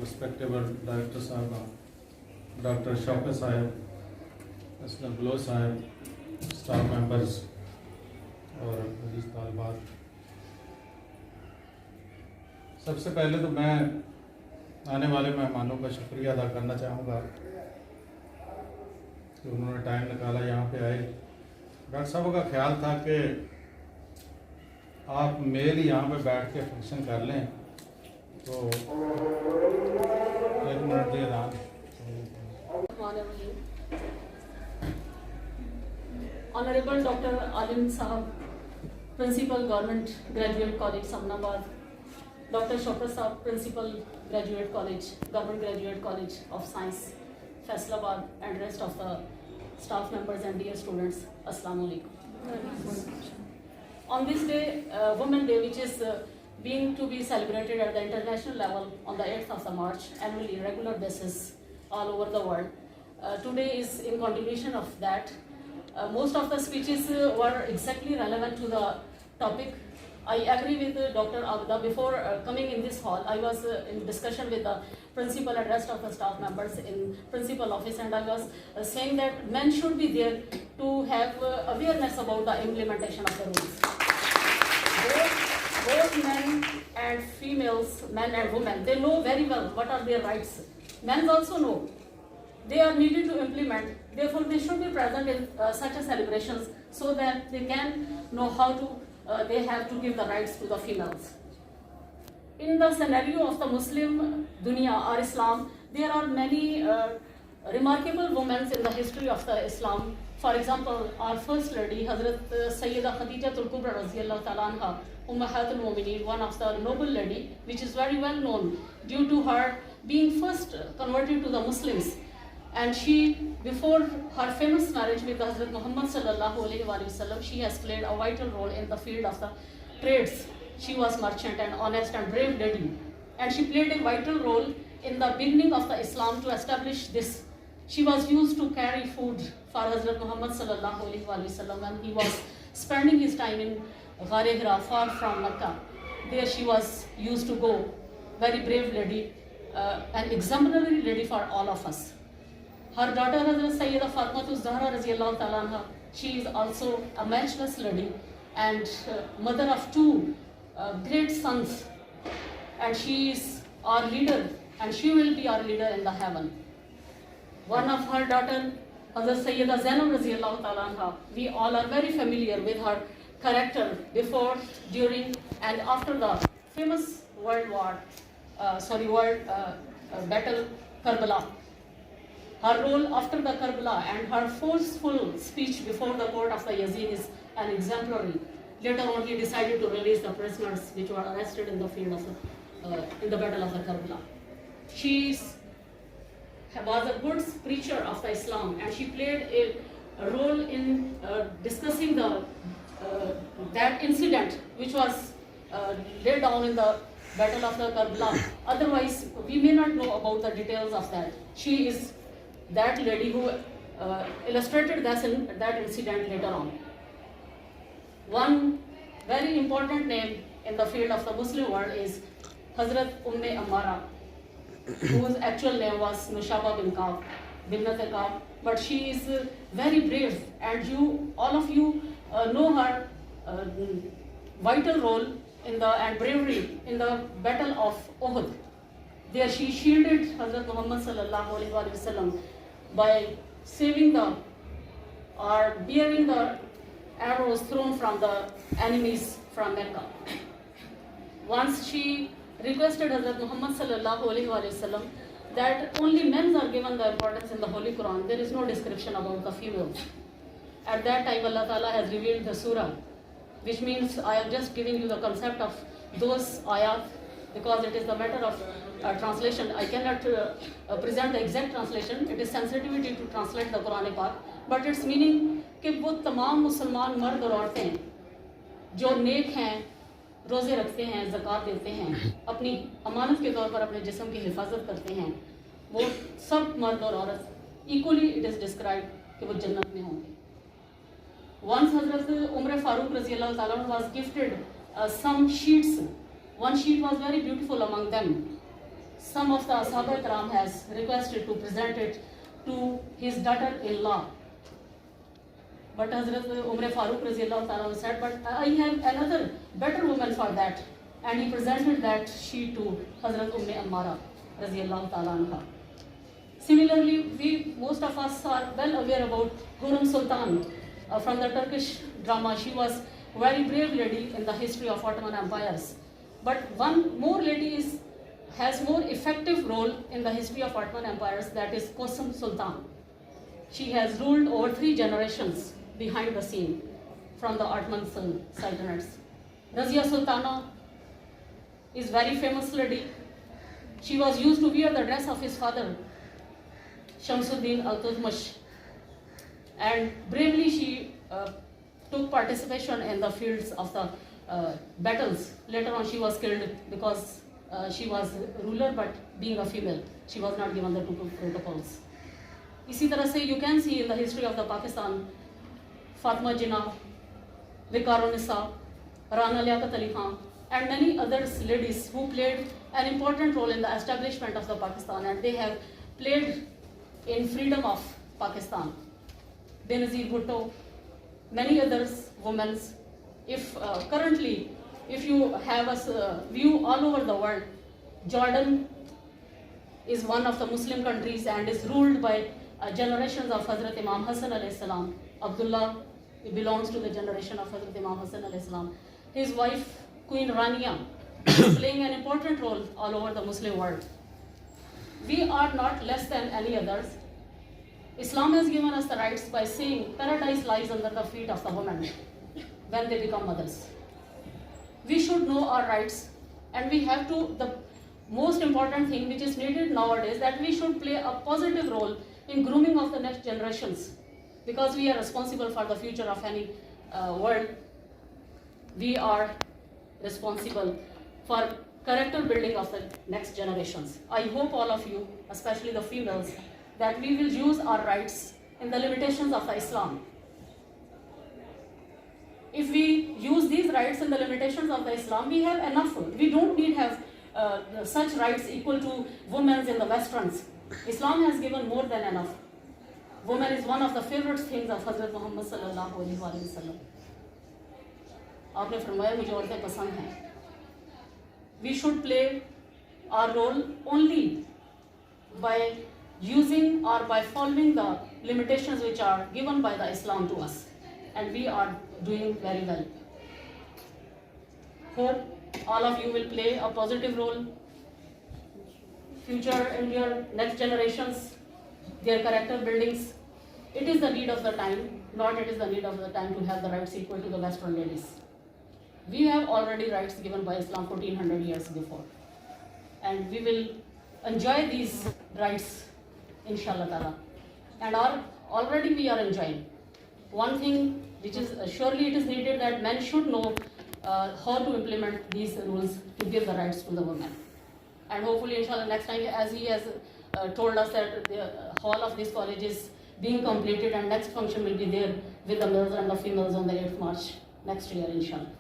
respectable Director Sahib, Dr. Shaukat Sahib, Aslam Baloch Sahib, staff members اور عزیز طالبات. سب سے پہلے تو میں آنے والے مہمانوں کا شکریہ ادا کرنا چاہوں گا کہ انہوں نے ٹائم نکالا یہاں پہ آئے. ڈاکٹر صاحب کا خیال تھا کہ آپ میل ہی یہاں پہ بیٹھ کے فنکشن کر لیں, تو ایک منٹ دے اذان. Honorable Dr. Alim Sahab, Principal Government Graduate College Samnabad, Dr. Shaukat Sahab, Principal Graduate College, Government Graduate College of Science, Faisalabad, and rest of the staff members and dear students, Assalamu alaikum. On this day, Women Day, which is being to be celebrated at the international level on the 8th of the March, annually, regular basis, all over the world. Today is in continuation of that. Most of the speeches were exactly relevant to the topic. I agree with Dr. Abda. Before coming in this hall, I was in discussion with the principal and rest of the staff members in principal office, and I was saying that men should be there to have awareness about the implementation of the rules. Both men and females, men and women, they know very well what are their rights. Men also know. They are needed to implement. Therefore, they should be present in such a celebrations so that they can know how to, they have to give the rights to the females. In the scenario of the Muslim dunya or Islam, there are many remarkable women in the history of the Islam. For example, our first lady, Hazrat Sayyida Khadijatul Kubra Raziyallahu Ta'ala Anha, Ummahatul Mu'mineen, one of the noble lady, which is very well known due to her being first converted to the Muslims. And she, before her famous marriage with Hazrat Muhammad sallallahu alaihi wasallam, she has played a vital role in the field of the trades. She was merchant and honest and brave lady. And she played a vital role in the beginning of the Islam to establish this. She was used to carry food for Hazrat Muhammad sallallahu alaihi wasallam when he was spending his time in Ghar Hira, far from Mecca. There she was used to go, very brave lady, an exemplary lady for all of us. Her daughter Hazrat Sayyida Fatimatu Zahra Raziyallahu Ta'ala Anha, she is also a matchless lady and mother of two great sons, and she is our leader and she will be our leader in the heaven. One of her daughter, Hazrat Sayyida Zainab Raziyallahu Ta'ala Anha, we all are very familiar with her character before, during and after the famous battle Karbala. Her role after the Karbala and her forceful speech before the court of the Yazid is an exemplary. Later on, he decided to release the prisoners which were arrested in the field of in the battle of the Karbala. She was a good preacher of the Islam, and she played a role in discussing the that incident which was laid down in the battle of the Karbala. Otherwise, we may not know about the details of that. She is that lady who illustrated that incident later on. One very important name in the field of the Muslim world is Hazrat Ammara, whose actual name was Nushaba bin Ka'b, Binnat Ka'b, but she is very brave, and all of you know her vital role and bravery in the battle of Uhud. There she shielded Hazrat Muhammad sallallahu alaihi wasallam by saving or bearing the arrows thrown from the enemies from Mecca. Once she requested Hazrat Muhammad sallallahu alaihi wasallam that only men are given the importance in the Holy Quran. There is no description about the females. At that time, Allah Ta'ala has revealed the surah, which means I am just giving you the concept of those ayat, because it is the matter of translation. I cannot present the exact translation. It is sensitivity to translate the Quran Pak, but its meaning کہ وہ تمام مسلمان مرد اور عورتیں جو نیک ہیں, روزے رکھتے ہیں, زکوٰۃ دیتے ہیں, اپنی امانت کے طور پر اپنے جسم کی حفاظت کرتے ہیں, وہ سب مرد اور عورت ایکولی اٹ از ڈسکرائبڈ کہ وہ جنت میں ہوں گے. Once Hazrat Umar Farooq رضی اللہ تعالیٰ was gifted some sheets. One sheet was very beautiful among them. some of the Sahaba Ikram has requested to present it to his daughter-in-law. But Hazrat Umar Farooq Raziyallahu Ta'ala said, but I have another better woman for that. And he presented that she to Hazrat Ammara Raziyallahu Ta'ala anha. Similarly, most of us are well aware about Hurrem Sultan from the Turkish drama. She was a very brave lady in the history of Ottoman empires. But one more lady has more effective role in the history of Ottoman empires, that is Qasem Sultan. She has ruled over 3 generations behind the scene from the Ottoman Sultanates. Razia Sultana is very famous lady. She was used to wear the dress of his father, Shamsuddin Al-Tutmash, and bravely she took participation in the fields of the battles. Later on she was killed because she was ruler, but being a female, she was not given the 2 protocols. Isi tarah se you can see in the history of the Pakistan, Fatima Jinnah, Vikarunisa, Rana Liaquat Ali Khan, and many other ladies who played an important role in the establishment of the Pakistan, and they have played in freedom of Pakistan. Benazir Bhutto, many others, women. If currently, if you have a view all over the world, Jordan is one of the Muslim countries and is ruled by generations of Hazrat Imam Hassan alayhi salam. Abdullah belongs to the generation of Hazrat Imam Hassan alayhi salam. His wife, Queen Rania, is playing an important role all over the Muslim world. We are not less than any others. Islam has given us the rights by saying paradise lies under the feet of the women when they become mothers. We should know our rights, and we have to, the most important thing which is needed nowadays, that we should play a positive role in grooming of the next generations, because we are responsible for the future of any world. We are responsible for character building of the next generations. I hope all of you, especially the females, that we will use our rights in the limitations of the Islam. If we use these rights in the limitations of the Islam, we have enough. We don't need have such rights equal to women in the Westerns. Islam has given more than enough. Woman is one of the favorite things of Hazrat Muhammad sallallahu alaihi wasallam. आपने फरमाया मुझे औरतें पसंद हैं. We should play our role only by using or by following the limitations which are given by the Islam to us, and we are doing very well. Hope all of you will play a positive role. Future in your next generations, their character buildings. It is the need of the time, not it is the need of the time to have the rights equal to the Western ladies. We have already rights given by Islam 1400 years before, and we will enjoy these rights, inshallah ta'ala. And already we are enjoying. One thing which is surely it is needed, that men should know how to implement these rules to give the rights to the women. And hopefully, inshallah, next time, as he has told us that the hall of this college is being completed, and next function will be there with the males and the females on the 8th March next year, inshallah.